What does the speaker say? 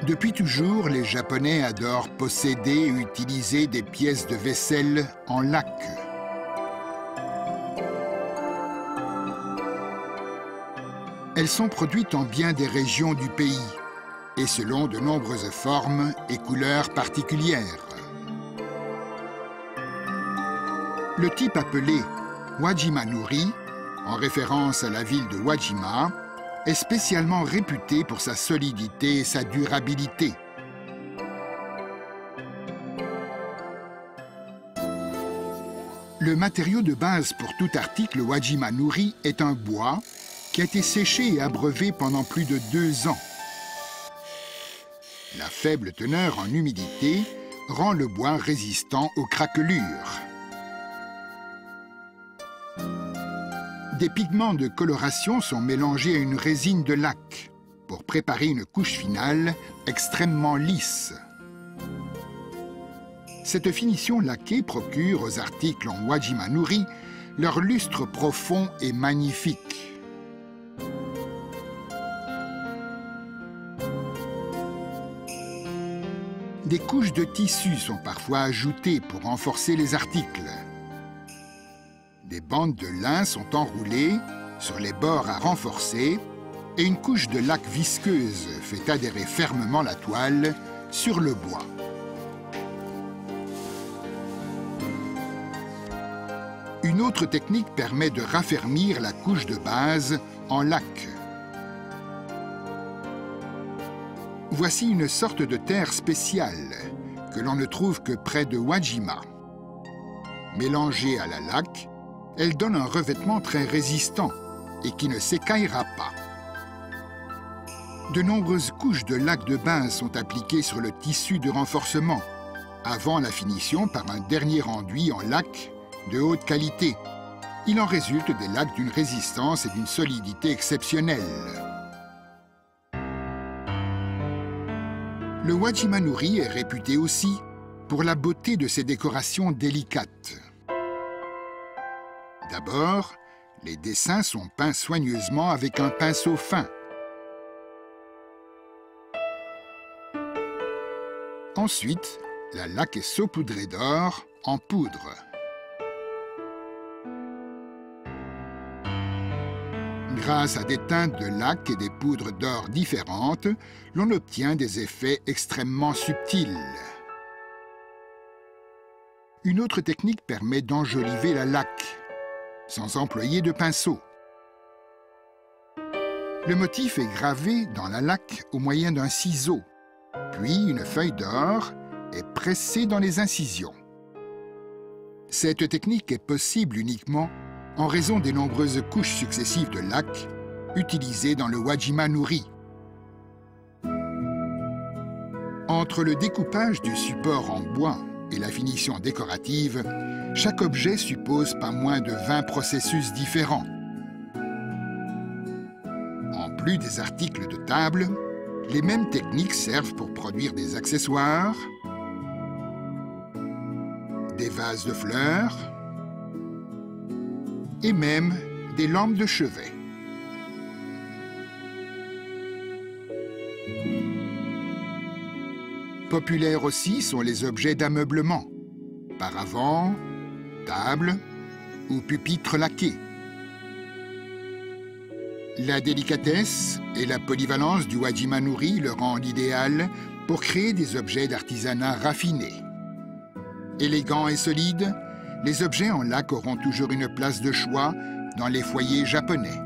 Depuis toujours, les Japonais adorent posséder et utiliser des pièces de vaisselle en laque. Elles sont produites en bien des régions du pays et selon de nombreuses formes et couleurs particulières. Le type appelé Wajima-nuri, en référence à la ville de Wajima, est spécialement réputé pour sa solidité et sa durabilité. Le matériau de base pour tout article Wajima-nuri est un bois qui a été séché et abreuvé pendant plus de 2 ans. La faible teneur en humidité rend le bois résistant aux craquelures. Des pigments de coloration sont mélangés à une résine de laque pour préparer une couche finale extrêmement lisse. Cette finition laquée procure aux articles en Wajima-nuri leur lustre profond et magnifique. Des couches de tissu sont parfois ajoutées pour renforcer les articles. Des bandes de lin sont enroulées sur les bords à renforcer et une couche de laque visqueuse fait adhérer fermement la toile sur le bois. Une autre technique permet de raffermir la couche de base en laque. Voici une sorte de terre spéciale que l'on ne trouve que près de Wajima. Mélangée à la laque, elle donne un revêtement très résistant et qui ne s'écaillera pas. De nombreuses couches de laque de base sont appliquées sur le tissu de renforcement, avant la finition par un dernier enduit en laque de haute qualité. Il en résulte des laques d'une résistance et d'une solidité exceptionnelles. Le Wajima-nuri est réputé aussi pour la beauté de ses décorations délicates. D'abord, les dessins sont peints soigneusement avec un pinceau fin. Ensuite, la laque est saupoudrée d'or en poudre. Grâce à des teintes de laque et des poudres d'or différentes, l'on obtient des effets extrêmement subtils. Une autre technique permet d'enjoliver la laque, sans employer de pinceau. Le motif est gravé dans la laque au moyen d'un ciseau, puis une feuille d'or est pressée dans les incisions. Cette technique est possible uniquement en raison des nombreuses couches successives de laque utilisées dans le Wajima-nuri. Entre le découpage du support en bois et la finition décorative, chaque objet suppose pas moins de 20 processus différents. En plus des articles de table, les mêmes techniques servent pour produire des accessoires, des vases de fleurs et même des lampes de chevet. Populaires aussi sont les objets d'ameublement, paravents, tables ou pupitres laqués. La délicatesse et la polyvalence du Wajima-nuri le rendent idéal pour créer des objets d'artisanat raffinés. Élégants et solides, les objets en laque auront toujours une place de choix dans les foyers japonais.